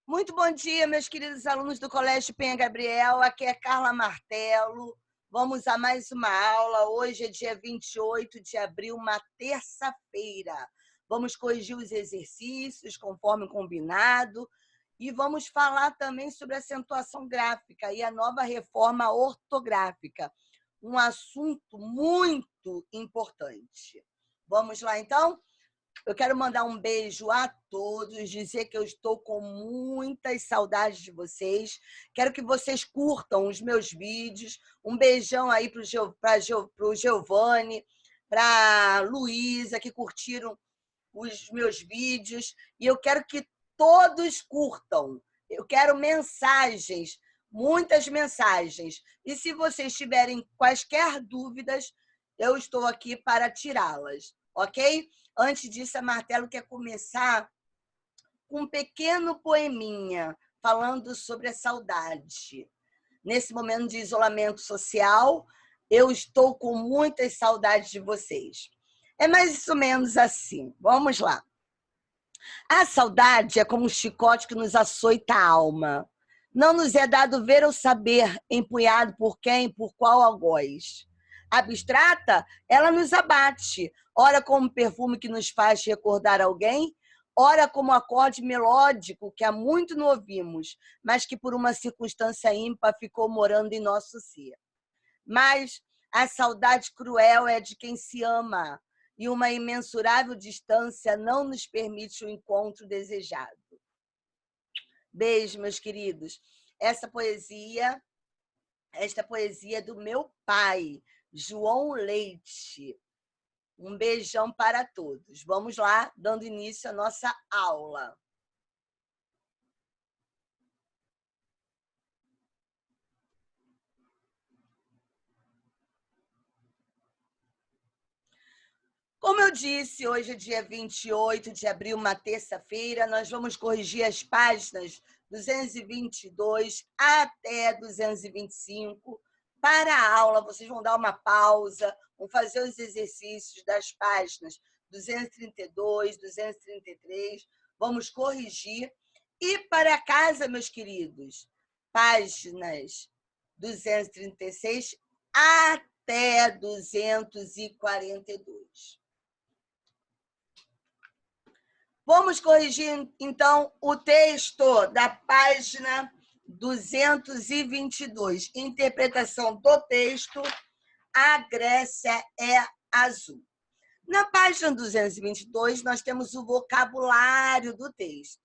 Muito bom dia, meus queridos alunos do Colégio Penha Gabriel. Aqui é Carla Martelo. Vamos a mais uma aula. Hoje é dia 28 de abril, uma terça-feira. Vamos corrigir os exercícios conforme combinado e vamos falar também sobre acentuação gráfica e a nova reforma ortográfica, um assunto muito importante. Vamos lá, então? Eu quero mandar um beijo a todos, dizer que eu estou com muitas saudades de vocês. Quero que vocês curtam os meus vídeos. Um beijão aí para o Giovanni, para a Luísa, que curtiram os meus vídeos. E eu quero que todos curtam. Eu quero mensagens, muitas mensagens. E se vocês tiverem quaisquer dúvidas, eu estou aqui para tirá-las, ok? Antes disso, a Martelo quer começar com um pequeno poeminha falando sobre a saudade. Nesse momento de isolamento social, eu estou com muitas saudades de vocês. É mais ou menos assim. Vamos lá. A saudade é como um chicote que nos açoita a alma. Não nos é dado ver ou saber, empunhado por quem, por qual algoz. Abstrata, ela nos abate, ora como perfume que nos faz recordar alguém, ora como acorde melódico que há muito não ouvimos, mas que por uma circunstância ímpar ficou morando em nosso ser. Mas a saudade cruel é de quem se ama, e uma imensurável distância não nos permite o encontro desejado. Beijo, meus queridos. Esta poesia é do meu pai, João Leite. Um beijão para todos. Vamos lá, dando início à nossa aula. Como eu disse, hoje é dia 28 de abril, uma terça-feira, nós vamos corrigir as páginas 222 até 225. Para a aula, vocês vão dar uma pausa, vão fazer os exercícios das páginas 232, 233, vamos corrigir. E para casa, meus queridos, páginas 236 até 242. Vamos corrigir, então, o texto da página 222. Interpretação do texto: a Grécia é azul. Na página 222, nós temos o vocabulário do texto.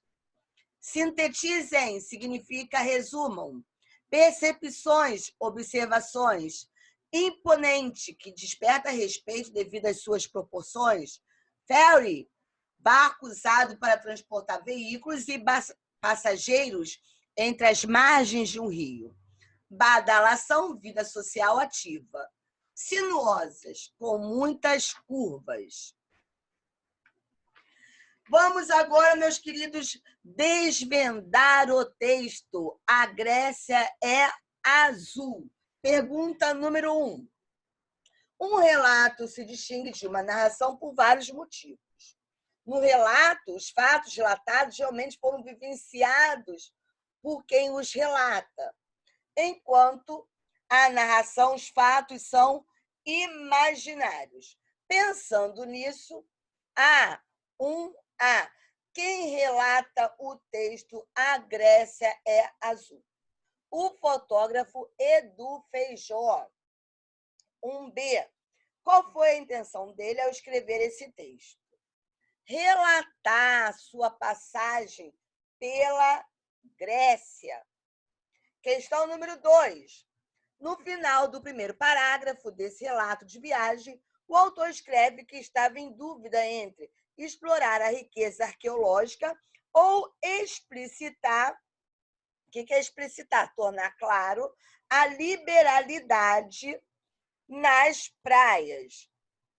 Sintetizem significa resumam. Percepções, observações. Imponente, que desperta respeito devido às suas proporções. Ferry, barco usado para transportar veículos e passageiros entre as margens de um rio. Badalação, vida social ativa. Sinuosas, com muitas curvas. Vamos agora, meus queridos, desvendar o texto. A Grécia é azul. Pergunta número 1. Um relato se distingue de uma narração por vários motivos. No relato, os fatos relatados geralmente foram vivenciados por quem os relata, enquanto a narração, os fatos são imaginários. Pensando nisso, quem relata o texto A Grécia é azul? O fotógrafo Edu Feijó. 1B. Qual foi a intenção dele ao escrever esse texto? Relatar a sua passagem pela Grécia. Questão número 2. No final do primeiro parágrafo desse relato de viagem, o autor escreve que estava em dúvida entre explorar a riqueza arqueológica ou explicitar. O que é explicitar? Tornar claro a liberalidade nas praias.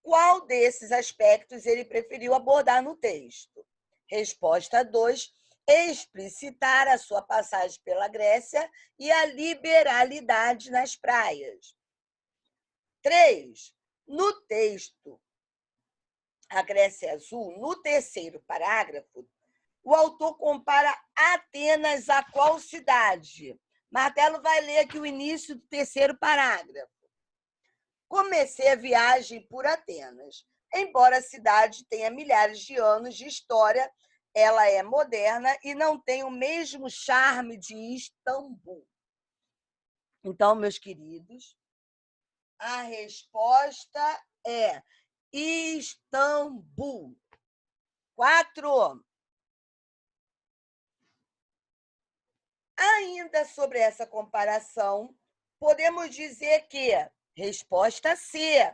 Qual desses aspectos ele preferiu abordar no texto? Resposta 2. Explicitar a sua passagem pela Grécia e a liberalidade nas praias. 3. No texto A Grécia é Azul, no terceiro parágrafo, o autor compara Atenas a qual cidade? Martelo vai ler aqui o início do terceiro parágrafo. Comecei a viagem por Atenas. Embora a cidade tenha milhares de anos de história, ela é moderna e não tem o mesmo charme de Istambul. Então, meus queridos, a resposta é Istambul. 4. Ainda sobre essa comparação, podemos dizer que resposta C.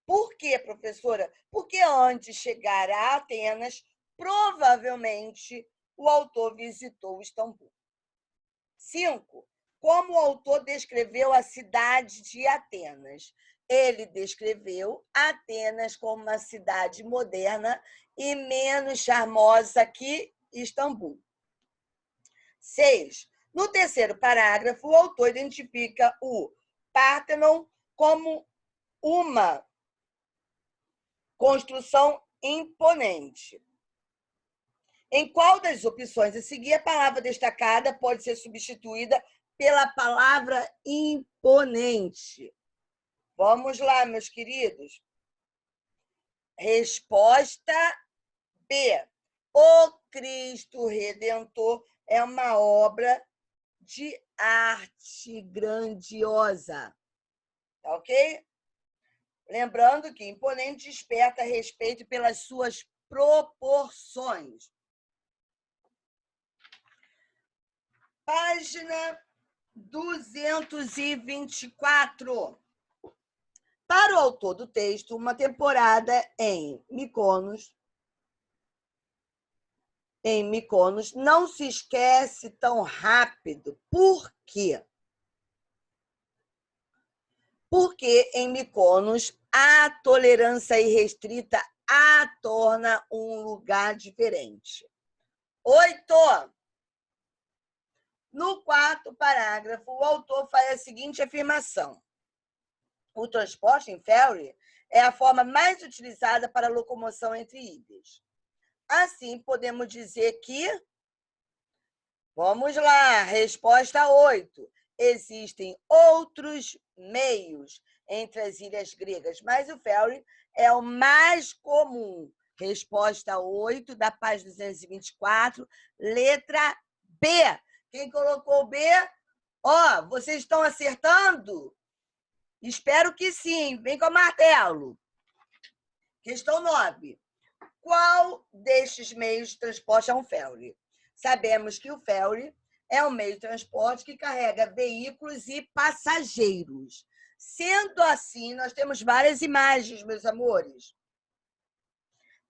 Por quê, professora? Porque antes de chegar a Atenas, provavelmente o autor visitou Istambul. 5. Como o autor descreveu a cidade de Atenas? Ele descreveu Atenas como uma cidade moderna e menos charmosa que Istambul. 6. No terceiro parágrafo, o autor identifica o Pártenon como uma construção imponente. Em qual das opções a seguir, a palavra destacada pode ser substituída pela palavra imponente? Vamos lá, meus queridos. Resposta B. O Cristo Redentor é uma obra de arte grandiosa. Tá ok? Lembrando que imponente desperta respeito pelas suas proporções. Página 224. Para o autor do texto, uma temporada em Mykonos não se esquece tão rápido. Por quê? Porque em Mykonos a tolerância irrestrita a torna um lugar diferente. 8. No quarto parágrafo, o autor faz a seguinte afirmação. O transporte em ferry é a forma mais utilizada para a locomoção entre ilhas. Assim, podemos dizer que... Vamos lá, resposta 8. Existem outros meios entre as ilhas gregas, mas o ferry é o mais comum. Resposta 8, da página 224, letra B. Quem colocou B? Ó, vocês estão acertando? Espero que sim. Vem com o martelo. Questão 9. Qual destes meios de transporte é um ferry? Sabemos que o ferry é um meio de transporte que carrega veículos e passageiros. Sendo assim, nós temos várias imagens, meus amores.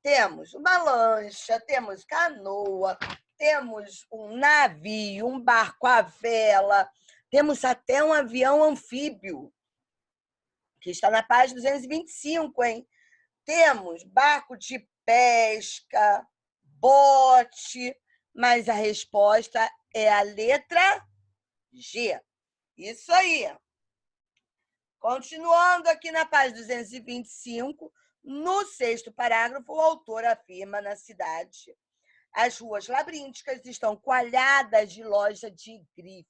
Temos uma lancha, temos canoa, temos um navio, um barco à vela, temos até um avião anfíbio, que está na página 225, hein? Temos barco de pesca, bote, mas a resposta é a letra G. Isso aí. Continuando aqui na página 225, no sexto parágrafo, o autor afirma na cidade: as ruas labirínticas estão coalhadas de loja de grife.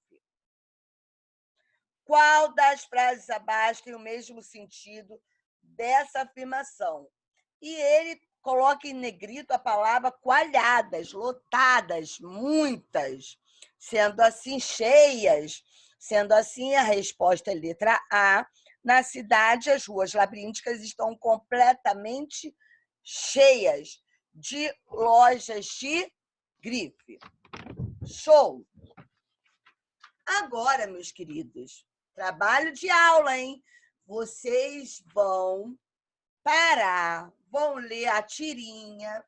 Qual das frases abaixo tem o mesmo sentido dessa afirmação? E ele coloca em negrito a palavra coalhadas, lotadas, muitas, sendo assim cheias. Sendo assim, a resposta é letra A. Na cidade, as ruas labirínticas estão completamente cheias de lojas de grife. Show! Agora, meus queridos, trabalho de aula, hein? Vocês vão parar, vão ler a tirinha,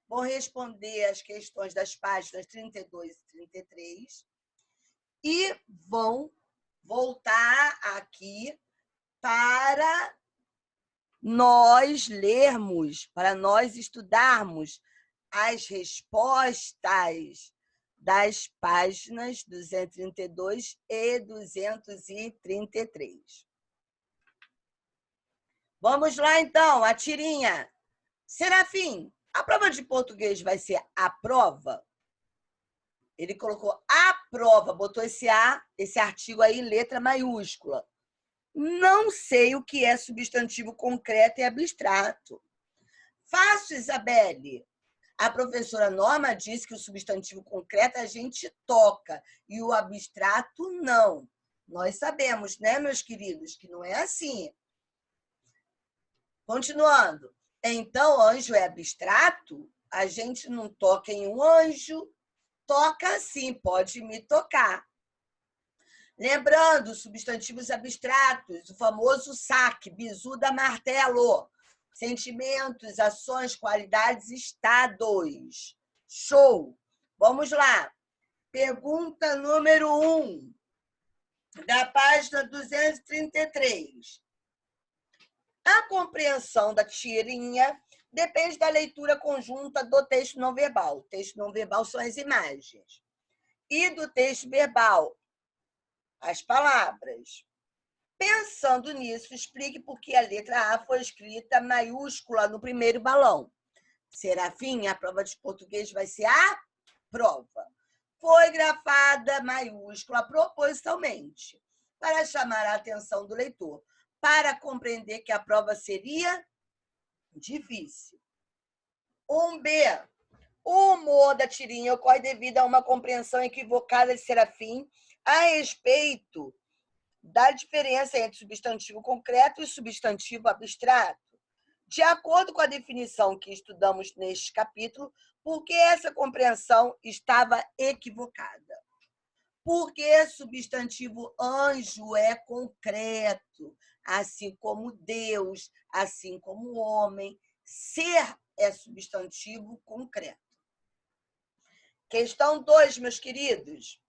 vão responder as questões das páginas 32 e 33 e vão voltar aqui para nós lermos, para nós estudarmos as respostas das páginas 232 e 233. Vamos lá, então, a tirinha. Serafim, A prova de português vai ser a prova? Ele colocou a prova, botou esse artigo aí em letra maiúscula. Não sei o que é substantivo concreto e abstrato. Fácil, Isabelle. A professora Norma disse que o substantivo concreto a gente toca e o abstrato não. Nós sabemos, né, meus queridos, que não é assim. Continuando. Então, anjo é abstrato? A gente não toca em um anjo? Toca sim, pode me tocar. Lembrando, substantivos abstratos, o famoso saque, bizu da martelo. Sentimentos, ações, qualidades, estados. Show! Vamos lá. Pergunta número 1, da página 233. A compreensão da tirinha depende da leitura conjunta do texto não verbal. O texto não verbal são as imagens. E do texto verbal, as palavras. Pensando nisso, explique por que a letra A foi escrita maiúscula no primeiro balão. Serafim, a prova de português vai ser a prova. Foi grafada maiúscula propositalmente, para chamar a atenção do leitor, para compreender que a prova seria difícil. 1B. O humor da tirinha ocorre devido a uma compreensão equivocada de Serafim a respeito da diferença entre substantivo concreto e substantivo abstrato. De acordo com a definição que estudamos neste capítulo, por que essa compreensão estava equivocada? Porque substantivo anjo é concreto, assim como Deus, assim como o homem. Ser é substantivo concreto. Questão 2, meus queridos.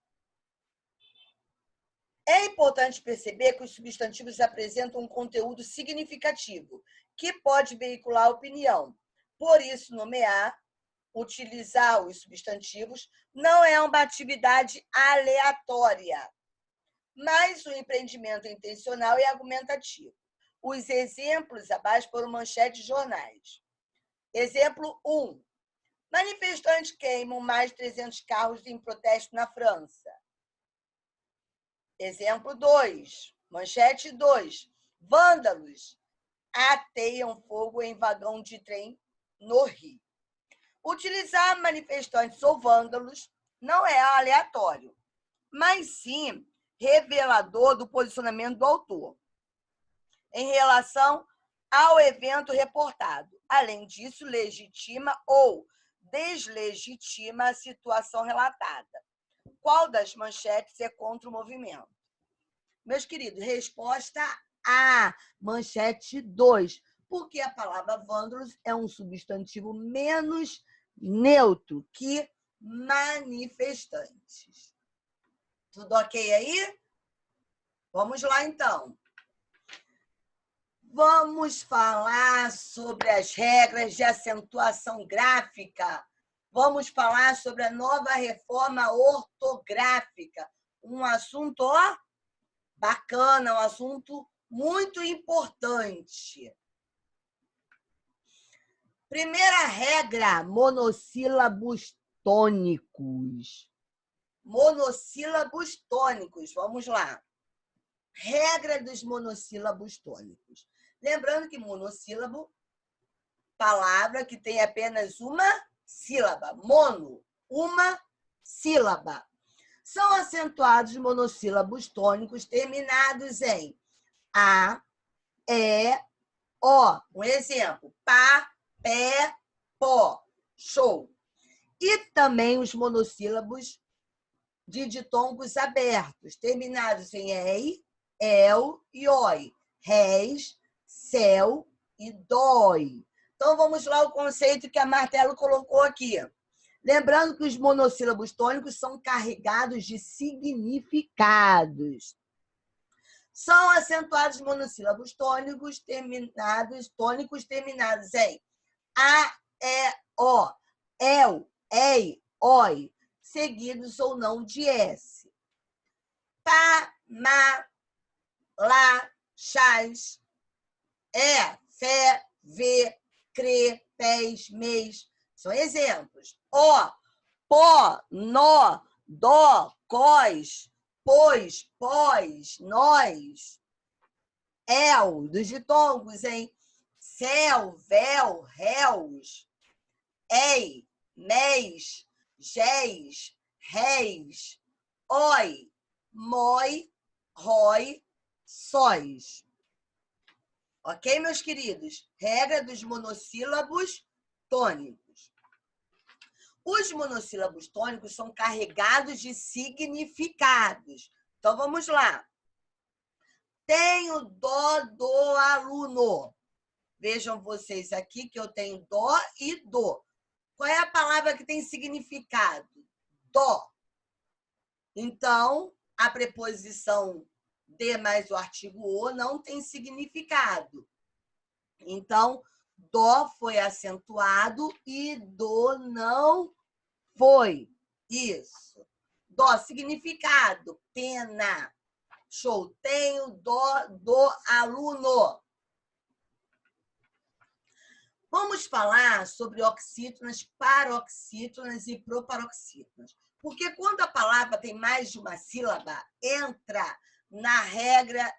É importante perceber que os substantivos apresentam um conteúdo significativo, que pode veicular opinião. Por isso, nomear, utilizar os substantivos, não é uma atividade aleatória, mas um empreendimento intencional e argumentativo. Os exemplos abaixo foram manchetes de jornais. Exemplo 1. Manifestantes queimam mais de 300 carros em protesto na França. Exemplo 2, manchete 2. Vândalos ateiam fogo em vagão de trem no Rio. Utilizar manifestantes ou vândalos não é aleatório, mas sim revelador do posicionamento do autor em relação ao evento reportado. Além disso, legitima ou deslegitima a situação relatada. Qual das manchetes é contra o movimento? Meus queridos, resposta A, manchete 2, porque a palavra vândalos é um substantivo menos neutro que manifestantes. Tudo ok aí? Vamos lá, então. Vamos falar sobre as regras de acentuação gráfica. Vamos falar sobre a nova reforma ortográfica. Um assunto, ó, bacana, um assunto muito importante. Primeira regra, monossílabos tônicos. Monossílabos tônicos, vamos lá. Regra dos monossílabos tônicos. Lembrando que monossílabo, palavra que tem apenas uma sílaba. Mono, uma sílaba. São acentuados monossílabos tônicos terminados em A, E, O. Um exemplo, pá, pé, pó. Show. E também os monossílabos de ditongos abertos, terminados em ei, el e oi. Réis, céu e dói. Então, vamos lá o conceito que a Martelo colocou aqui. Lembrando que os monossílabos tônicos são carregados de significados. São acentuados monossílabos tônicos terminados em a, e, o, el, ei, oi, seguidos ou não de s. Pá, má, lá, chás, fé, vê, crê, pés, mês, São exemplos. O, pó, nó, dó, cós, pois, pós, nós. El, dos ditongos, hein? Céu, véu, réus. Ei, mês, géis, réis. Oi, moi, rói, sóis. Ok, meus queridos? Regra dos monossílabos tônicos. Os monossílabos tônicos são carregados de significados. Então, vamos lá. Tenho dó do aluno. Vejam vocês aqui que eu tenho dó e dó. Qual é a palavra que tem significado? Dó. Então, a preposição de mais o artigo o não tem significado. Então, dó foi acentuado e do não foi. Isso. Dó, significado, pena. Show. Tenho dó do aluno. Vamos falar sobre oxítonas, paroxítonas e proparoxítonas. Porque quando a palavra tem mais de uma sílaba, entra na regra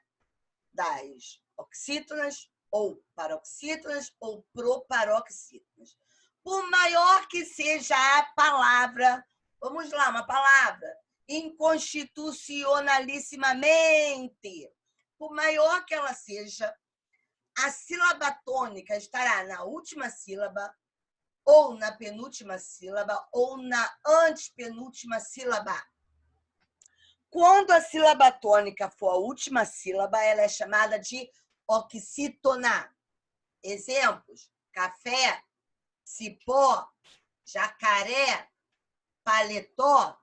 das oxítonas, ou paroxítonas, ou proparoxítonas. Por maior que seja a palavra, vamos lá, uma palavra, inconstitucionalissimamente, por maior que ela seja, a sílaba tônica estará na última sílaba, ou na penúltima sílaba, ou na antepenúltima sílaba. Quando a sílaba tônica for a última sílaba, ela é chamada de oxítona. Exemplos: café, cipó, jacaré, paletó.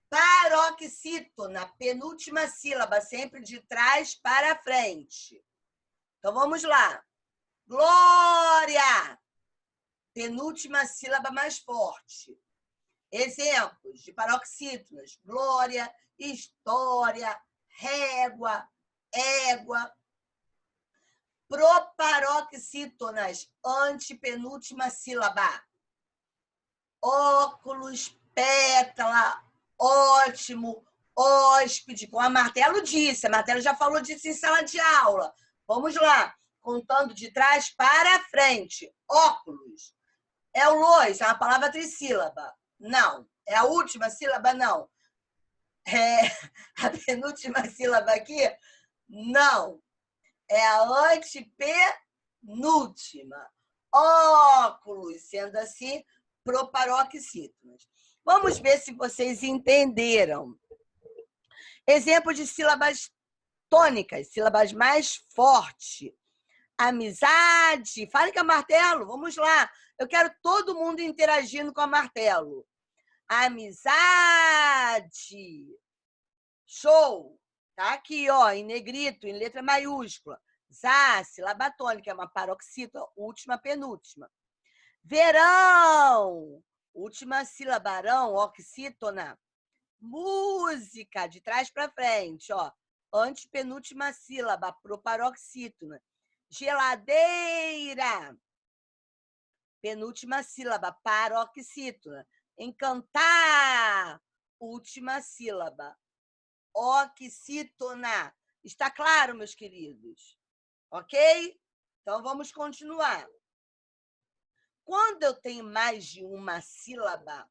Paroxítona, penúltima sílaba, sempre de trás para frente. Então, vamos lá. Glória, penúltima sílaba mais forte. Exemplos de paroxítonas: glória, história, régua, égua. Proparoxítonas, antepenúltima sílaba: óculos, pétala, ótimo, hóspede. Com a Martelo disse, a Martelo já falou disso em sala de aula. Vamos lá, contando de trás para frente. Óculos. É o lois, é uma palavra trissílaba. Não. É a última sílaba? Não. É a penúltima sílaba aqui? Não. É a antepenúltima. Óculos, sendo assim, proparoxítonas. Vamos ver se vocês entenderam. Exemplo de sílabas tônicas, sílabas mais fortes. Amizade. Fale com a Martelo, vamos lá. Eu quero todo mundo interagindo com a Martelo. Amizade. Show. Tá aqui, ó, em negrito, em letra maiúscula. Zá, sílaba tônica, é uma paroxítona, última, penúltima. Verão. Última sílaba, arão, oxítona. Música, de trás para frente, ó. Antepenúltima sílaba, proparoxítona. Geladeira. Penúltima sílaba, paroxítona. Encantar. Última sílaba, oxítona. Está claro, meus queridos? Ok? Então, vamos continuar. Quando eu tenho mais de uma sílaba,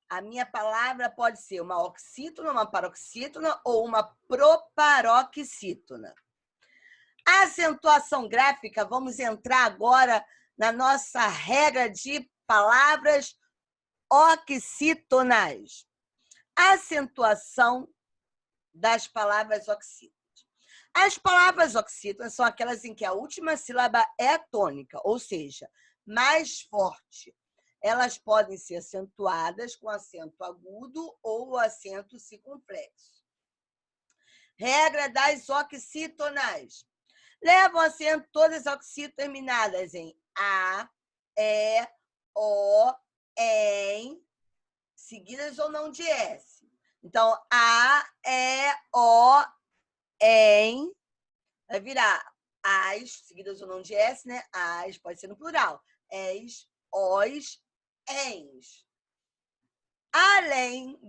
a minha palavra pode ser uma oxítona, uma paroxítona ou uma proparoxítona. A acentuação gráfica, vamos entrar agora na nossa regra de palavras oxítonas. Acentuação das palavras oxítonas. As palavras oxítonas são aquelas em que a última sílaba é tônica, ou seja, mais forte. Elas podem ser acentuadas com acento agudo ou acento circunflexo. Regra das oxítonas. Levam acento todas as oxítonas terminadas em a, e, o, em, seguidas ou não de S. Então, a, e, o, em, vai virar as, seguidas ou não de S, né? As, pode ser no plural. Es, os, ens. Além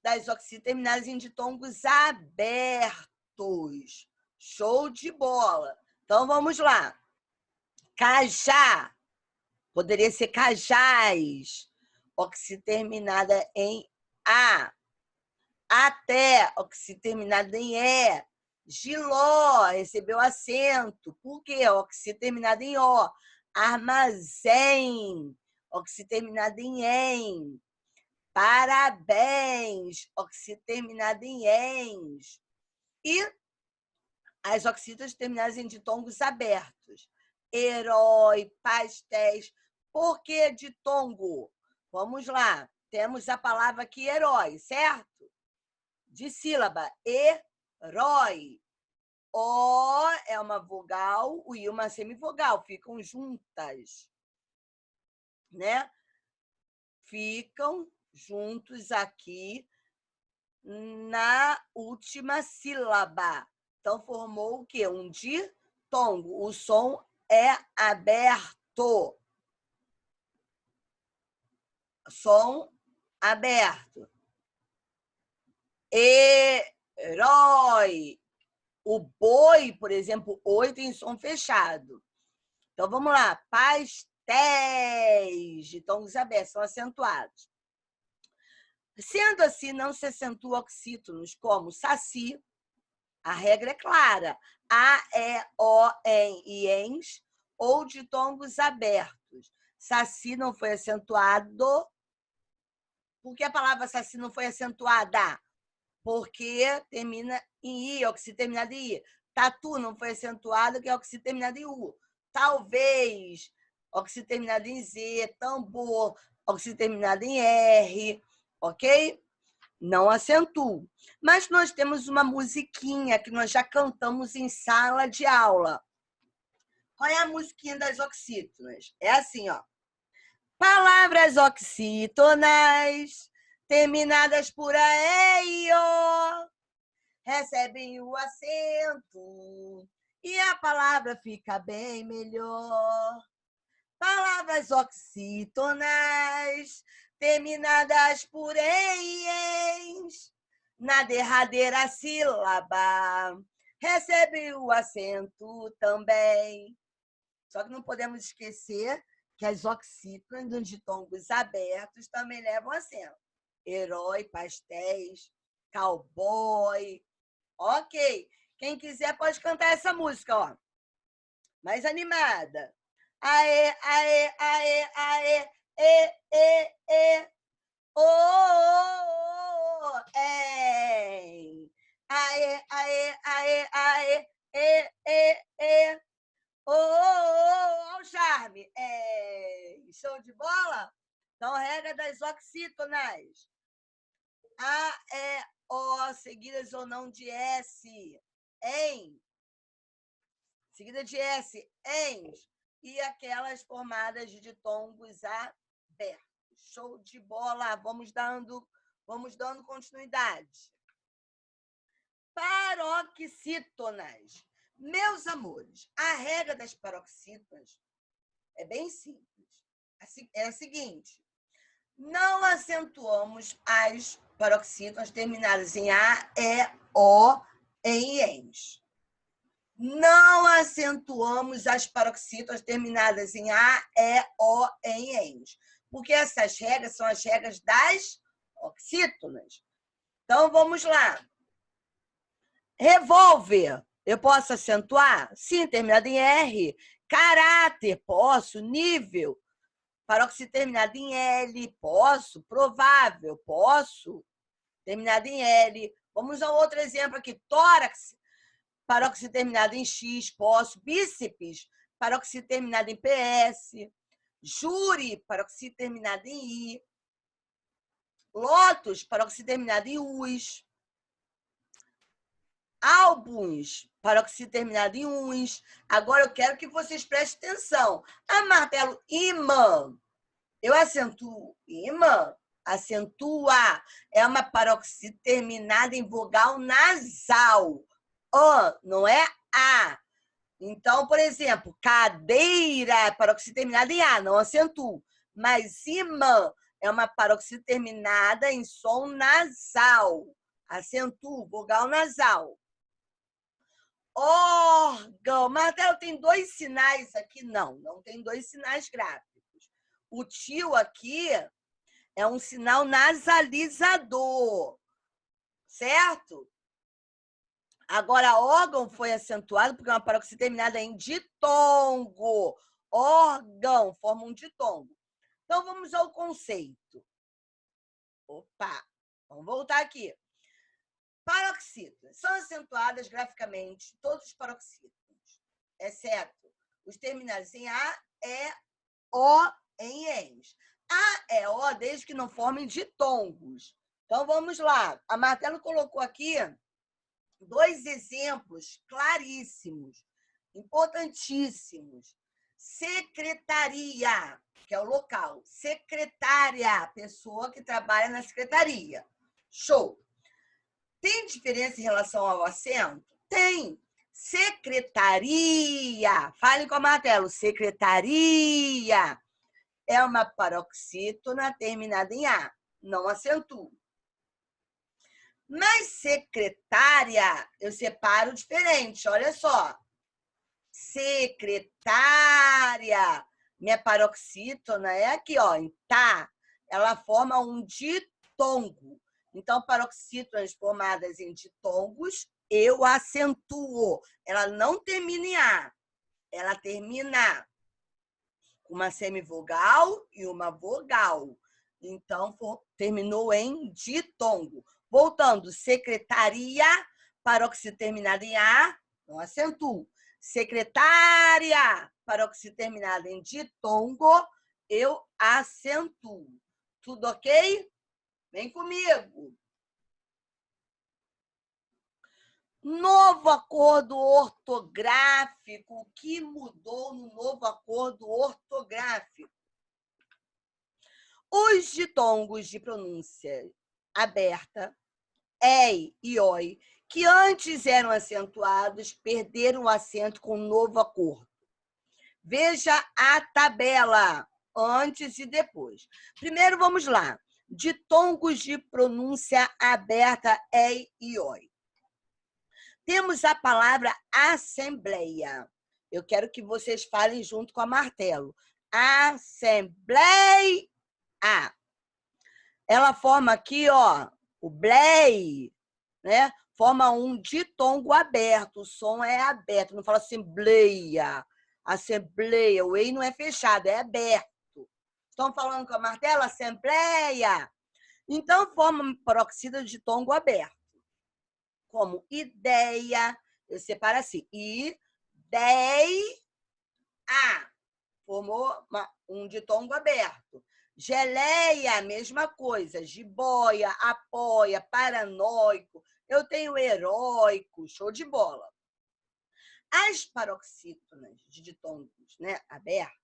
das oxítonas terminadas em ditongos abertos. Show de bola. Então, vamos lá. Cajá. Poderia ser cajás. Oxítono terminada em A. Até. Oxítono terminada em E. Giló. Recebeu acento. Por quê? Oxítono terminada em O. Armazém. Oxítono terminada em EM. Parabéns. Oxítono terminada em ENS. E as oxítonas terminadas em ditongos abertos. Herói, pastéis. Por que ditongo? Vamos lá. Temos a palavra aqui, herói, certo? De sílaba. Herói. O é uma vogal, o I uma semivogal. Ficam juntas. Né? Ficam juntos aqui na última sílaba. Então, formou o quê? Um ditongo. O som é aberto. Som aberto. Herói. O boi, por exemplo, oi tem som fechado. Então, vamos lá. Pastéis. Ditongos abertos, são acentuados. Sendo assim, não se acentua oxítonos como saci. A regra é clara. A, E, O, EN e ENS, ou ditongos abertos. Saci não foi acentuado. Por que a palavra saci não foi acentuada? Porque termina em I, oxítono terminado em I. Tatu não foi acentuado, que é oxítono terminado em U. Talvez, oxítono terminado em Z. Tambor, oxítono terminado em R. Ok? Não acentuo. Mas nós temos uma musiquinha que nós já cantamos em sala de aula. Qual é a musiquinha das oxítonas? É assim, ó. Palavras oxítonas, terminadas por A, E e O, recebem o acento e a palavra fica bem melhor. Palavras oxítonas, terminadas por EN e ENS, na derradeira sílaba, recebe o acento também. Só que não podemos esquecer que as oxítonas dos ditongos abertos também levam acento. Herói, pastéis, cowboy. Ok. Quem quiser pode cantar essa música, ó. Mais animada. Aê, aê, aê, aê, e, oh, oh, oh, é. Aê, aê, aê, aê, e, oh, oh, oh, o charme. É. Show de bola? Então, regra das oxítonas. A, E, O, seguidas ou não de S. Em. Seguida de S, ENS. E aquelas formadas de ditongos abertos. Show de bola! Vamos dando continuidade. Paroxítonas. Meus amores, a regra das paroxítonas é bem simples. É a seguinte: não acentuamos as paroxítonas terminadas em A, E, O, em ENS. Não acentuamos as paroxítonas terminadas em A, E, O, em ENS. Porque essas regras são as regras das oxítonas. Então, vamos lá. Revólver, eu posso acentuar? Sim, terminado em R. Caráter, posso. Nível, paroxítona terminada em L, posso. Provável, posso. Terminado em L. Vamos a outro exemplo aqui. Tórax, paroxítona terminada em X, posso. Bíceps, paroxítona terminada em PS. Júri, paroxítona terminada em I. Lótus, paroxítona terminada em US. Álbuns, paroxítona terminada em uns. Agora eu quero que vocês prestem atenção. A martelo, imã. Eu acentuo imã, acentua. É uma paroxítona terminada em vogal nasal. Não é A. Então, por exemplo, cadeira, paroxítona terminada em A, não acentuo. Mas imã é uma paroxítona terminada em som nasal. Acentuo, vogal nasal. Órgão. Martelo, tem 2 sinais aqui? Não, não tem 2 sinais gráficos. O tio aqui é um sinal nasalizador, certo? Agora, órgão foi acentuado porque é uma paroxítona terminada em ditongo. Órgão forma um ditongo. Então, vamos ao conceito. Opa, vamos voltar aqui. Paroxítonas são acentuadas graficamente todos os paroxítonos, exceto os terminados em A, E, O em ENs. A, E, O, desde que não formem ditongos. Então, vamos lá. A Martelo colocou aqui 2 exemplos claríssimos, importantíssimos. Secretaria, que é o local. Secretária, pessoa que trabalha na secretaria. Show! Tem diferença em relação ao acento? Tem. Secretaria. Fale com a Martelo. Secretaria é uma paroxítona terminada em A. Não acentuo. Mas secretária, eu separo diferente. Olha só. Secretária. Minha paroxítona é aqui, ó, em tá. Ela forma um ditongo. Então, paroxítonas formadas em ditongos, eu acentuo. Ela não termina em A. Ela termina com uma semivogal e uma vogal. Então, terminou em ditongo. Voltando, secretaria, paroxítona terminada em A, não acentuo. Secretária, paroxítona terminada em ditongo, eu acentuo. Tudo ok? Vem comigo. Novo acordo ortográfico. O que mudou no novo acordo ortográfico? Os ditongos de pronúncia aberta, ei e oi, que antes eram acentuados, perderam o acento com o novo acordo. Veja a tabela, antes e depois. Primeiro, vamos lá. Ditongos de pronúncia aberta, ei e oi. Temos a palavra assembleia. Eu quero que vocês falem junto com a Martelo. Assembleia. Ela forma aqui, ó, o blei, né? Forma um ditongo aberto. O som é aberto, não fala assembleia. Assembleia, o ei não é fechado, é aberto. Estão falando com a Martelo? Assembleia. Então, forma uma paroxítona de ditongo aberto. Como ideia, eu separo assim, ideia, formou um ditongo aberto. Geleia, mesma coisa, jiboia, apoia, paranoico, eu tenho heróico, show de bola. As paroxítonas de ditongos, né, abertos,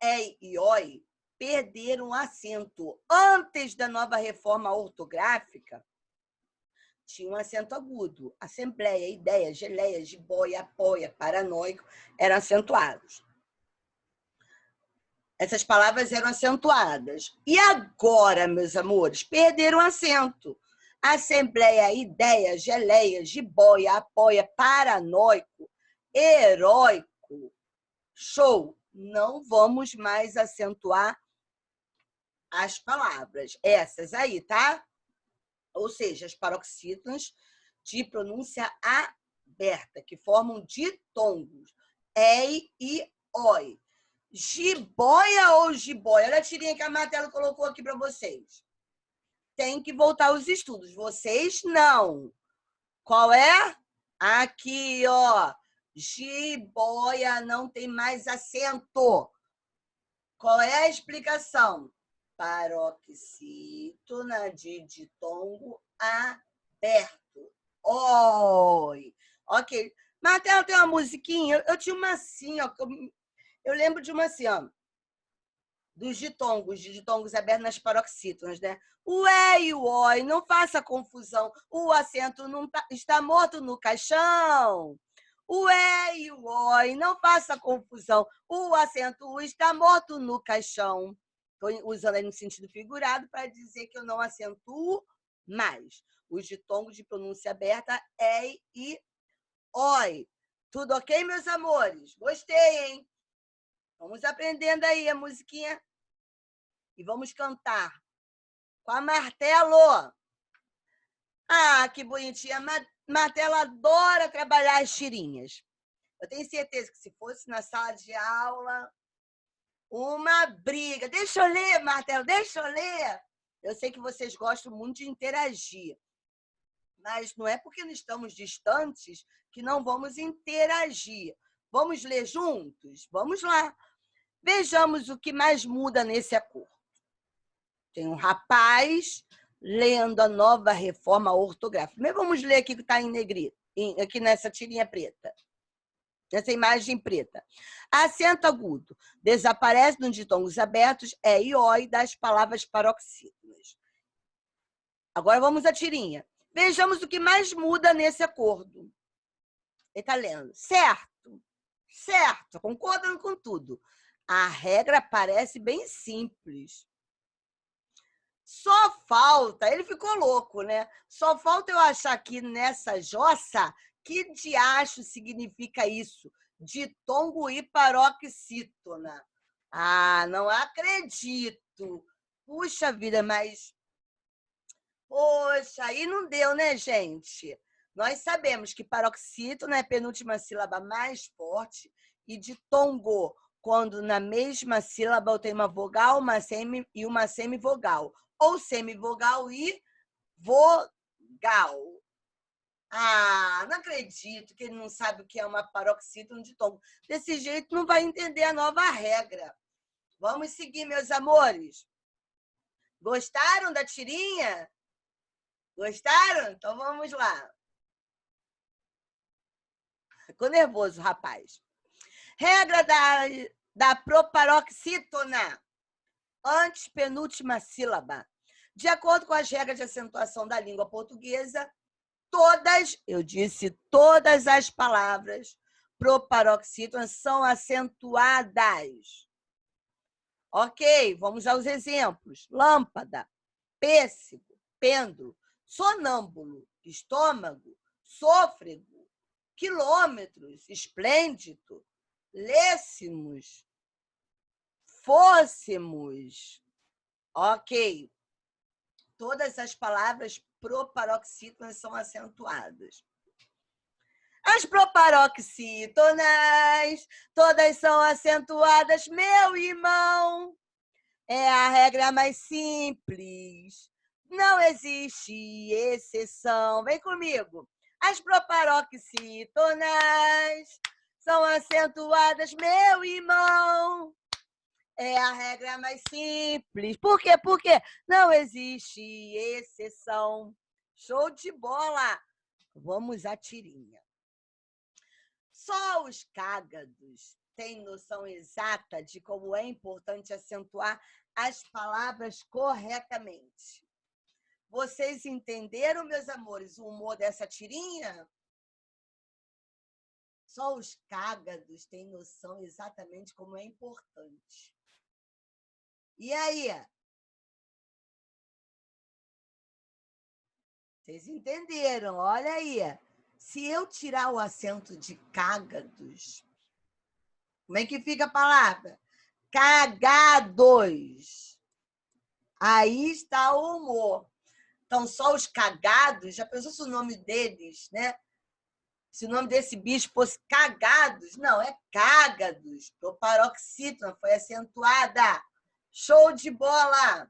ei e oi, perderam acento. Antes da nova reforma ortográfica, tinha um acento agudo. Assembleia, ideia, geleia, jiboia, apoia, paranoico, eram acentuados. Essas palavras eram acentuadas. E agora, meus amores, perderam acento. Assembleia, ideia, geleia, jiboia, apoia, paranoico, heróico. Show! Não vamos mais acentuar as palavras. Essas aí, tá? Ou seja, as paroxítonas de pronúncia aberta, que formam ditongos. Ei e oi. Jiboia ou jiboia? Olha a tirinha que a Martelo colocou aqui para vocês. Tem que voltar aos estudos. Vocês não. Qual é? Aqui, ó. Jiboia não tem mais acento. Qual é a explicação? Paroxítona de ditongo aberto. Oi. Ok. Martelo, tem uma musiquinha? Eu tinha uma assim, ó. Eu lembro de uma assim, ó. Dos ditongos, de ditongos abertos nas paroxítonas, né? O é e o oi, não faça confusão. O acento não está morto no caixão. O é e o oi, não faça confusão. O acento U está morto no caixão. Estou usando aí no sentido figurado para dizer que eu não acentuo mais. Os ditongos de pronúncia aberta, é e oi. Tudo ok, meus amores? Gostei, hein? Vamos aprendendo aí a musiquinha. E vamos cantar com a Martelo. Ah, que bonitinha. Martelo adora trabalhar as tirinhas. Eu tenho certeza que se fosse na sala de aula, uma briga. Deixa eu ler, Martelo, deixa eu ler. Eu sei que vocês gostam muito de interagir. Mas não é porque não estamos distantes que não vamos interagir. Vamos ler juntos? Vamos lá. Vejamos o que mais muda nesse acordo. Tem um rapaz lendo a nova reforma ortográfica. Mas vamos ler aqui que está em negrito, aqui nessa tirinha preta. Nessa imagem preta. Acento agudo. Desaparece nos ditongos abertos, é e oi das palavras paroxítonas. Agora vamos à tirinha. Vejamos o que mais muda nesse acordo. Ele está lendo. Certo, certo, concordando com tudo. A regra parece bem simples. Só falta, ele ficou louco, né? Só falta eu achar aqui nessa jossa que diacho significa isso. Ditongo e paroxítona. Ah, não acredito. Puxa vida, mas... Poxa, aí não deu, né, gente? Nós sabemos que paroxítona é a penúltima sílaba mais forte e ditongo, quando na mesma sílaba eu tenho uma vogal, uma semivogal. Ou semivogal e vogal. Ah, não acredito que ele não sabe o que é uma paroxítona de ditongo. Desse jeito não vai entender a nova regra. Vamos seguir, meus amores. Gostaram da tirinha? Gostaram? Então vamos lá. Ficou nervoso, rapaz. Regra da proparoxítona. Antes penúltima sílaba. De acordo com as regras de acentuação da língua portuguesa, todas, eu disse todas as palavras proparoxítonas são acentuadas. Ok, vamos aos exemplos. Lâmpada, pêssego, pêndulo, sonâmbulo, estômago, sôfrego, quilômetros, esplêndido, lêssemos, fôssemos. Ok. Todas as palavras proparoxítonas são acentuadas. As proparoxítonas, todas são acentuadas, meu irmão. É a regra mais simples. Não existe exceção. Vem comigo. As proparoxítonas são acentuadas, meu irmão. É a regra mais simples. Por quê? Porque não existe exceção. Show de bola! Vamos à tirinha. Só os cágados têm noção exata de como é importante acentuar as palavras corretamente. Vocês entenderam, meus amores, o humor dessa tirinha? Só os cágados têm noção exatamente como é importante. E aí? Vocês entenderam? Olha aí. Se eu tirar o acento de cágados, como é que fica a palavra? Cagados. Aí está o humor. Então, só os cagados, já pensou se o nome deles, né? Se o nome desse bicho fosse cagados? Não, é cágados. Proparoxítona foi acentuada. Show de bola!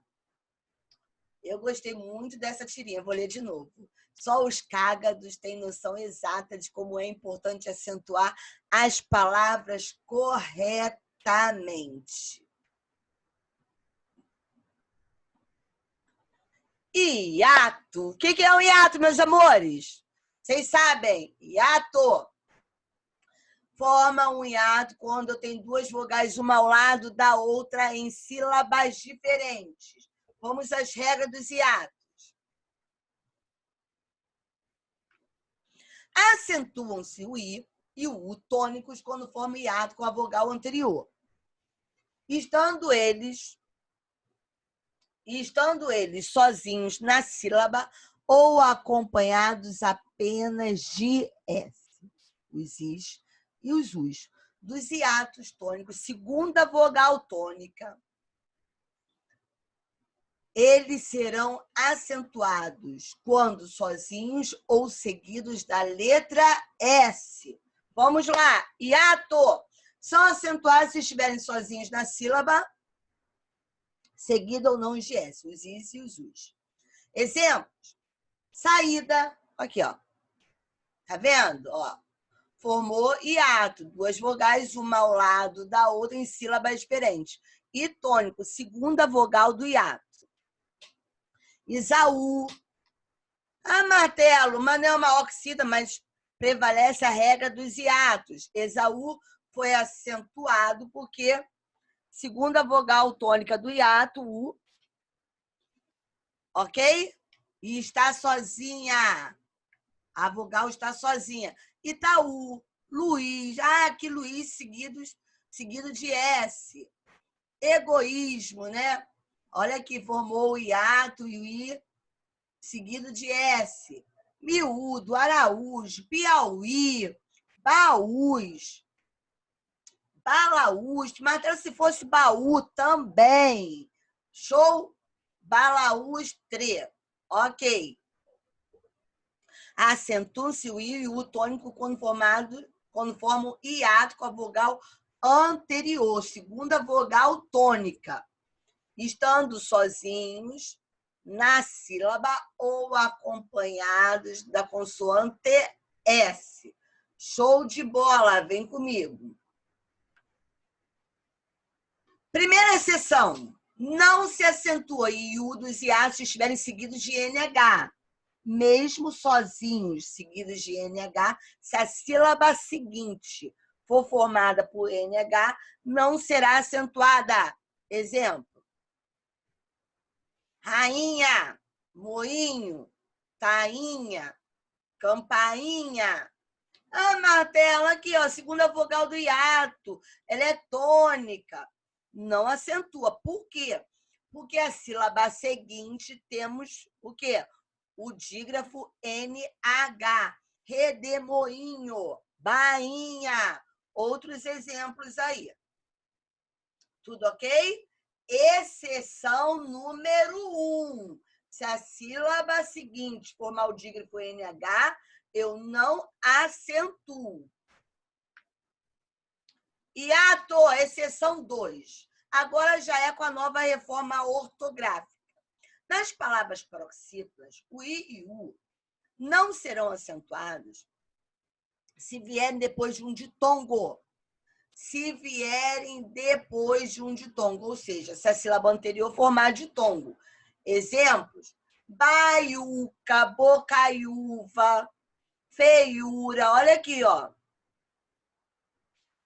Eu gostei muito dessa tirinha, vou ler de novo. Só os cágados têm noção exata de como é importante acentuar as palavras corretamente. Hiato. O que é um hiato, meus amores? Vocês sabem? Hiato. Forma um hiato quando eu tenho duas vogais, uma ao lado da outra, em sílabas diferentes. Vamos às regras dos hiatos. Acentuam-se o i e o U tônicos quando formam hiato com a vogal anterior. Estando eles sozinhos na sílaba ou acompanhados apenas de S, os Is e os Us. Dos hiatos tônicos, segunda vogal tônica, eles serão acentuados quando sozinhos ou seguidos da letra S. Vamos lá, hiato. São acentuados se estiverem sozinhos na sílaba, seguida ou não de S, os Is e os Us. Exemplos. Saída, aqui, ó. Tá vendo? Ó. Formou hiato, duas vogais, uma ao lado da outra em sílabas diferentes. E tônico, segunda vogal do hiato. Isaú. Martelo, mas não é uma oxida, mas prevalece a regra dos hiatos. Esaú foi acentuado porque segunda vogal tônica do hiato, U, ok? E está sozinha. A vogal está sozinha. Itaú, Luiz, que Luiz seguido de S. Egoísmo, né? Olha aqui, formou o hiato e o I seguido de S. Miúdo, Araújo, Piauí, Baús, Balaús, mas se fosse baú também. Show? Balaústre. Ok. Acentua-se o I e o U tônico quando formam hiato com a vogal anterior, segunda vogal tônica, estando sozinhos na sílaba ou acompanhados da consoante S. Show de bola, vem comigo. Primeira exceção, não se acentua IU dos hiatos se estiverem seguidos de NH, mesmo sozinhos, seguidos de NH, se a sílaba seguinte for formada por NH, não será acentuada. Exemplo. Rainha, moinho, tainha, campainha. Martelo, aqui, ó, segunda vogal do hiato, ela é tônica. Não acentua. Por quê? Porque a sílaba seguinte temos o quê? O dígrafo NH. Redemoinho, bainha. Outros exemplos aí. Tudo ok? Exceção número 1. Se a sílaba seguinte formar o dígrafo NH, eu não acentuo. Hiato, exceção 2. Agora já é com a nova reforma ortográfica. Nas palavras paroxítonas, o I e U não serão acentuados se vierem depois de um ditongo. Se vierem depois de um ditongo, ou seja, se a sílaba anterior formar ditongo. Exemplos: baiuca, bocaiúva, feiura. Olha aqui, ó.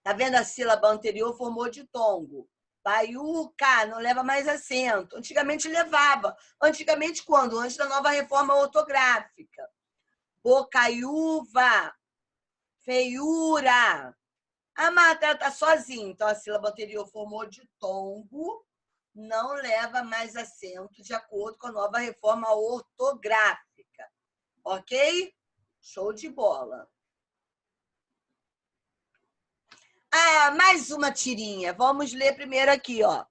Tá vendo? A sílaba anterior formou ditongo. Baiuca, não leva mais acento. Antigamente levava. Antigamente quando? Antes da nova reforma ortográfica. Bocaiúva, feiura. A Marta está sozinha, então a sílaba anterior formou ditongo, não leva mais acento de acordo com a nova reforma ortográfica. Ok? Show de bola. Mais uma tirinha. Vamos ler primeiro aqui, ó.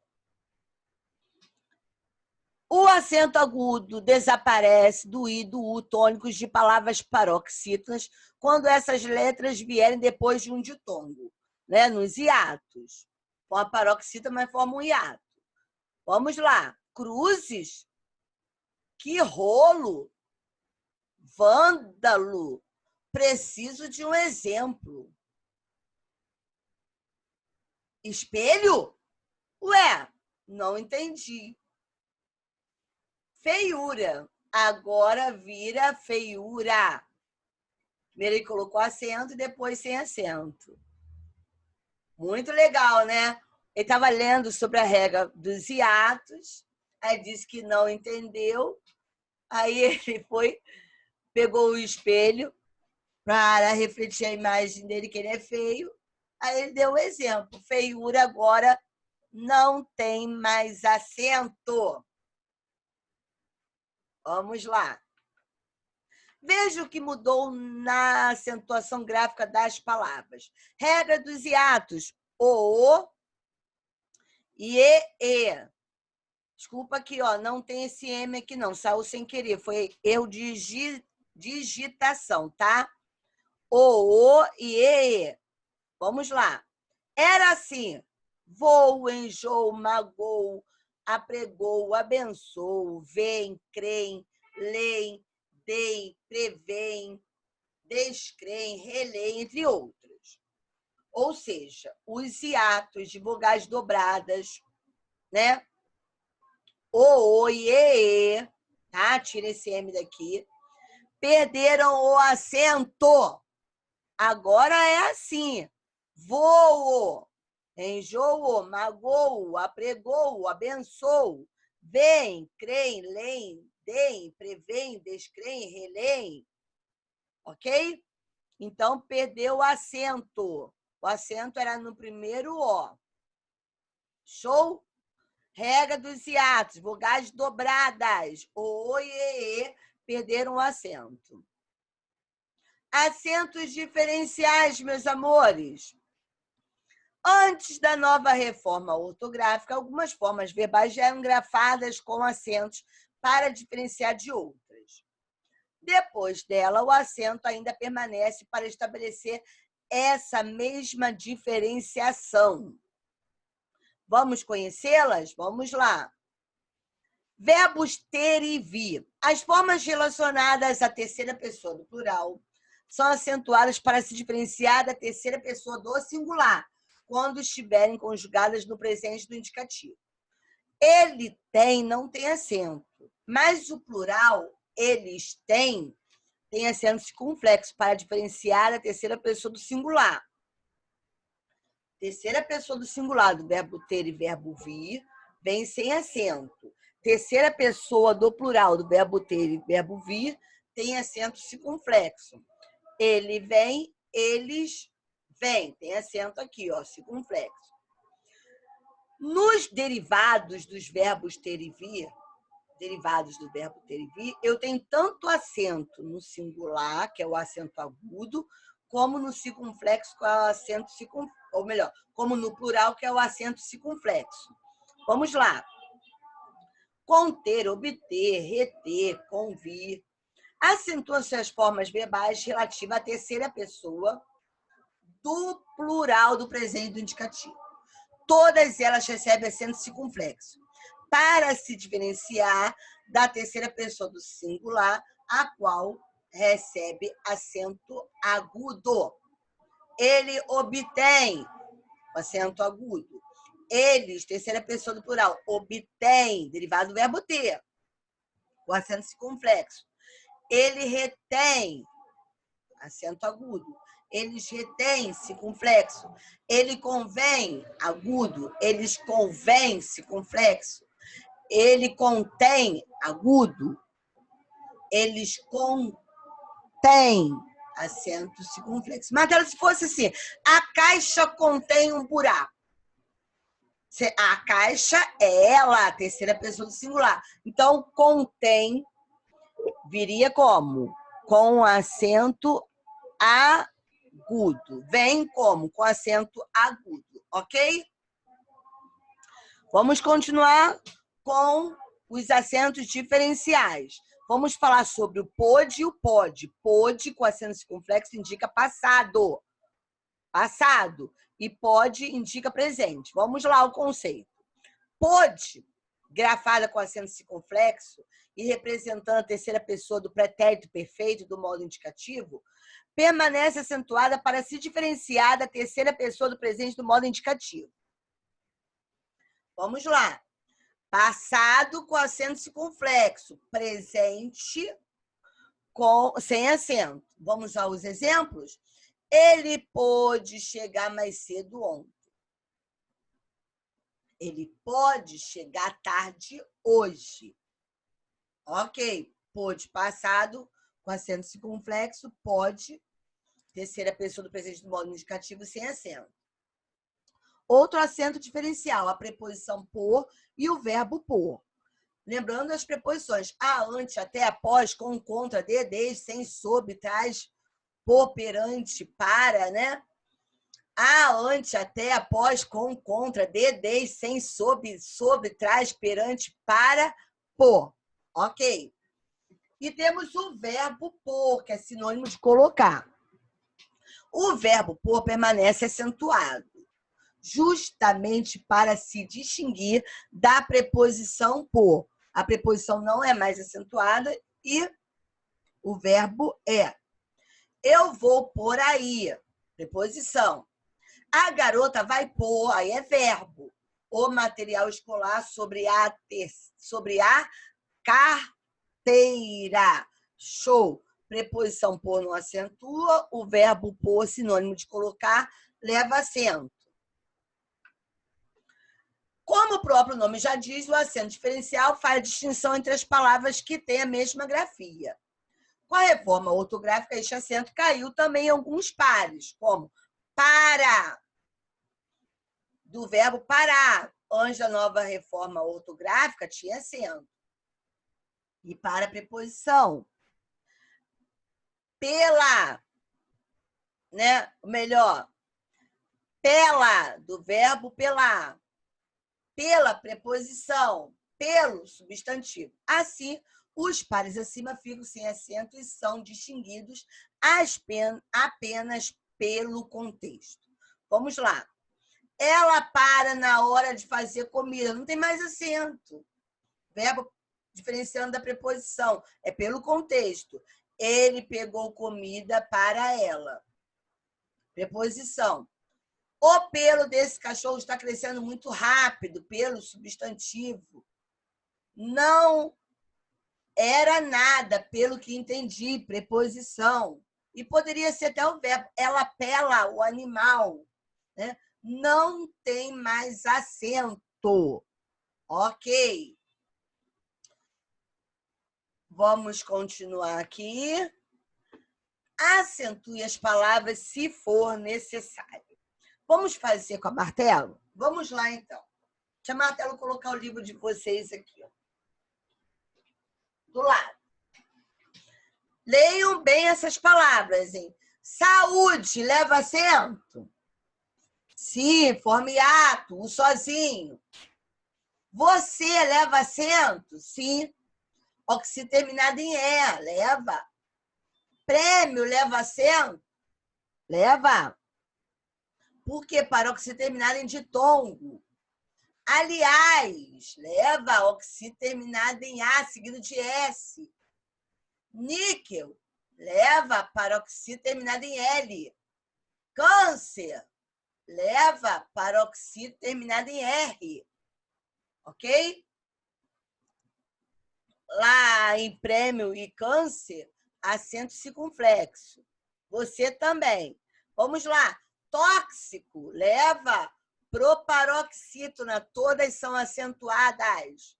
O acento agudo desaparece do I e do U tônicos de palavras paroxítonas quando essas letras vierem depois de um ditongo, né? Nos hiatos. Forma paroxítona, mas forma um hiato. Vamos lá. Cruzes. Que rolo. Vândalo. Preciso de um exemplo. Espelho? Ué, não entendi. Feiura. Agora vira feiura. Primeiro ele colocou acento e depois sem acento. Muito legal, né? Ele estava lendo sobre a regra dos hiatos, aí disse que não entendeu, aí ele pegou o espelho para refletir a imagem dele, que ele é feio. Aí ele deu um exemplo. Feiura agora não tem mais acento. Vamos lá. Veja o que mudou na acentuação gráfica das palavras. Regra dos hiatos. O e e. Desculpa aqui, ó, não tem esse M aqui não, saiu sem querer, foi erro de digitação, tá? O e e. Vamos lá. Era assim: vou, enjoo, magou, apregou, abençoo, vem, creem, leem, deem, prevêem, descreem, releem, entre outros. Ou seja, os hiatos de vogais dobradas, né? O, e, tá? Tira esse M daqui. Perderam o acento. Agora é assim: voo, enjoo, magou, apregou, abençoo, vem, creem, leem, deem, prevêem, descreem, releem. Ok? Então, perdeu o acento. O acento era no primeiro O. Show? Regra dos hiatos, vogais dobradas. O e e perderam o acento. Acentos diferenciais, meus amores. Antes da nova reforma ortográfica, algumas formas verbais já eram grafadas com acentos para diferenciar de outras. Depois dela, o acento ainda permanece para estabelecer essa mesma diferenciação. Vamos conhecê-las? Vamos lá. Verbos ter e vir. As formas relacionadas à terceira pessoa do plural são acentuadas para se diferenciar da terceira pessoa do singular, quando estiverem conjugadas no presente do indicativo. Ele tem, não tem acento, mas o plural, eles têm, tem acento circunflexo para diferenciar a terceira pessoa do singular. Terceira pessoa do singular do verbo ter e verbo vir vem sem acento. Terceira pessoa do plural do verbo ter e verbo vir tem acento circunflexo. Ele vem, eles vêm. Tem acento aqui, ó, circunflexo. Nos derivados dos verbos ter e vir, derivados do verbo ter e vir, eu tenho tanto acento no singular, que é o acento agudo, como no circunflexo, que é o acento circunflexo, ou melhor, como no plural, que é o acento circunflexo. Vamos lá. Conter, obter, reter, convir. Acentuam-se as formas verbais relativas à terceira pessoa do plural do presente do indicativo. Todas elas recebem acento circunflexo, para se diferenciar da terceira pessoa do singular, a qual recebe acento agudo. Ele obtém acento agudo. Eles, terceira pessoa do plural, obtém, derivado do verbo ter, o acento circunflexo. Ele retém, acento agudo. Eles retêm, circunflexo. Ele convém, agudo. Eles convém, circunflexo. Ele contém, agudo. Eles contêm, acento circunflexo. Mas se fosse assim, a caixa contém um buraco. A caixa é ela, a terceira pessoa do singular. Então, contém viria como? Com acento agudo. Vem como? Com acento agudo, ok? Vamos continuar com os acentos diferenciais. Vamos falar sobre o pôde e o pode. Pôde, com acento circunflexo, indica passado. Passado. E pode indica presente. Vamos lá o conceito. Pôde, grafada com acento circunflexo e representando a terceira pessoa do pretérito perfeito do modo indicativo, permanece acentuada para se diferenciar da terceira pessoa do presente do modo indicativo. Vamos lá. Passado com acento circunflexo, presente sem acento. Vamos aos exemplos? Ele pôde chegar mais cedo ontem. Ele pode chegar tarde hoje. Ok. Pôde passado com acento circunflexo, pode Terceira pessoa do presente do modo indicativo sem acento. Outro acento diferencial, a preposição por e o verbo por. Lembrando as preposições a, ante, até, após, com, contra, de, desde, sem, sob, trás, por, perante, para, né? A, ante, até, após, com, contra, de, desde, sem, sob, sobre, trás, perante, para, por. Ok? E temos o verbo por, que é sinônimo de colocar. O verbo por permanece acentuado, justamente para se distinguir da preposição por. A preposição não é mais acentuada e o verbo é. Eu vou por aí, preposição. A garota vai pôr, aí é verbo, o material escolar sobre a carteira. Show! Preposição por não acentua, o verbo por, sinônimo de colocar, leva acento. Como o próprio nome já diz, o acento diferencial faz a distinção entre as palavras que têm a mesma grafia. Com a reforma ortográfica, este acento caiu também em alguns pares, como para, do verbo parar. Antes da nova reforma ortográfica, tinha acento. E para a preposição. Pela, né? Melhor, pela, do verbo pelar. Pela preposição, pelo substantivo. Assim, os pares acima ficam sem acento e são distinguidos apenas pelo contexto. Vamos lá. Ela para na hora de fazer comida, não tem mais acento. Verbo diferenciando da preposição, é pelo contexto. Ele pegou comida para ela. Preposição. O pelo desse cachorro está crescendo muito rápido, pelo substantivo. Não era nada, pelo que entendi, preposição. E poderia ser até o verbo. Ela pela o animal. Né? Não tem mais acento. Ok. Vamos continuar aqui. Acentue as palavras se for necessário. Vamos fazer com a Martelo? Vamos lá, então. Deixa a Martelo colocar o livro de vocês aqui. Ó. Do lado. Leiam bem essas palavras, hein? Saúde, leva acento? Sim, forma hiato, o sozinho. Você leva acento? Sim. Oxi terminado em E, leva. Prêmio, leva acento? Leva. Por que para oxi terminado em ditongo? Aliás, leva oxi terminado em A, seguido de S. Níquel, leva paroxi terminado em L. Câncer, leva paroxi terminado em R. Ok? Lá em prêmio e câncer, acento circunflexo. Você também. Vamos lá. Tóxico, leva proparoxítona, todas são acentuadas.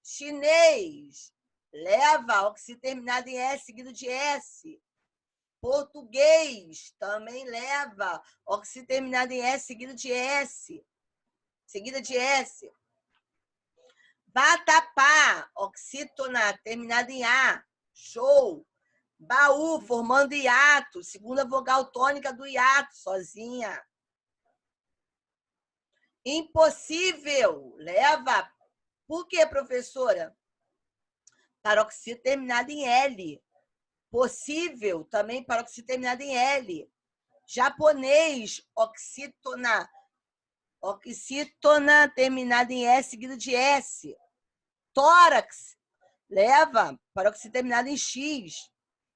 Chinês, leva oxi terminado em S, seguido de S. Português, também leva oxi terminado em S, seguido de S. Seguida de S. Vatapá, oxítona, terminada em A. Show. Baú, formando hiato, segunda vogal tônica do hiato, sozinha. Impossível, leva. Por quê, professora? Paroxítona terminada em L. Possível, também paroxítona terminada em L. Japonês, oxítona. Oxítona terminada em S, seguido de S. Tórax, leva paroxítona terminada em X.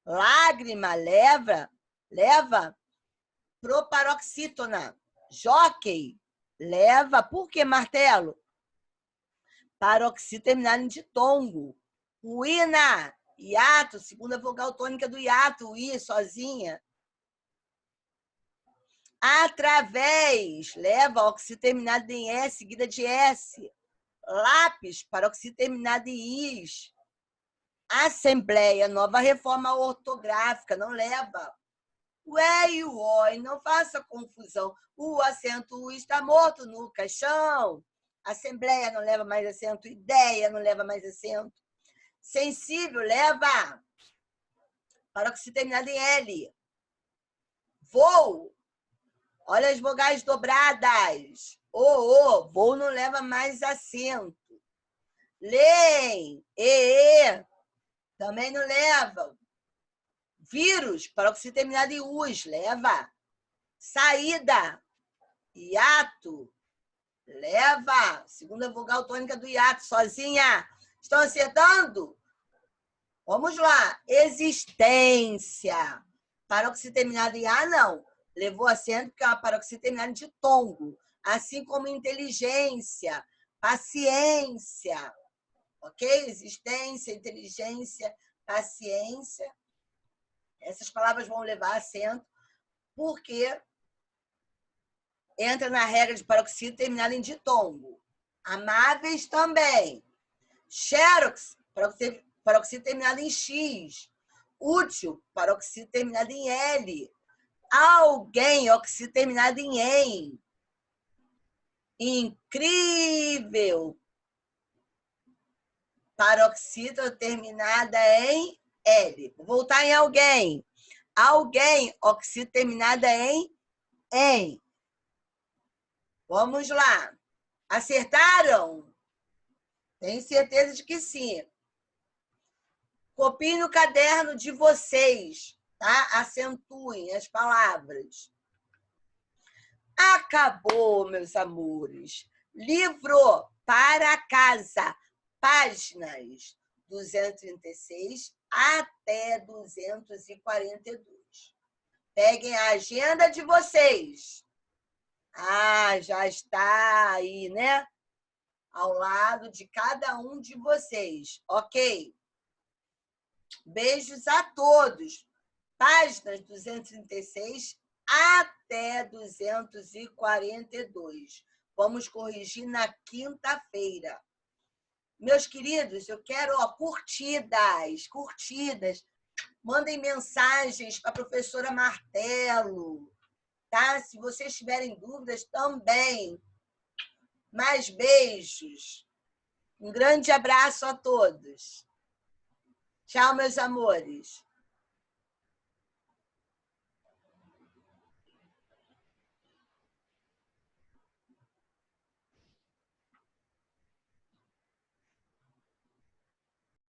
Lágrima, leva proparoxítona. Jockey, leva, por que martelo? Paroxítona terminada em ditongo. Uína, hiato, segunda vogal tônica do hiato, I, sozinha. Através, leva oxítona terminada em S, seguida de S. Lápis, paroxítona terminada em Is. Assembleia, nova reforma ortográfica, não leva. O é e o ó, e não faça confusão. O acento está morto no caixão. Assembleia não leva mais acento. Ideia não leva mais acento. Sensível leva paróxide terminada em L. Voo. Olha as vogais dobradas. Voo não leva mais acento. Leem, também não leva. Vírus, paróxide terminada em us, leva. Saída, hiato, leva. Segunda vogal tônica do hiato, sozinha. Estão acertando? Vamos lá. Existência. Paróxide terminada em A, não. Levou acento porque é uma paróxide terminada de tongo. Assim como inteligência, paciência. Ok? Existência, inteligência, paciência. Essas palavras vão levar acento porque entra na regra de paroxítono terminada em ditongo. Amáveis também. Xerox, paroxítono terminada em X. Útil, paroxítono terminada em L. Alguém, oxítono terminada em em. Incrível, paroxítono terminada em L. Vou voltar em alguém. Alguém, oxítono terminada em em. Vamos lá. Acertaram? Tenho certeza de que sim. Copiem no caderno de vocês, tá? Acentuem as palavras. Acabou, meus amores. Livro para casa, páginas 236 até 242. Peguem a agenda de vocês. Ah, já está aí, né? Ao lado de cada um de vocês. Ok? Beijos a todos. Páginas 236 até 242. Vamos corrigir na quinta-feira. Meus queridos, eu quero curtidas. Mandem mensagens para a professora Martelo. Tá? Se vocês tiverem dúvidas, também. Mais beijos. Um grande abraço a todos. Tchau, meus amores.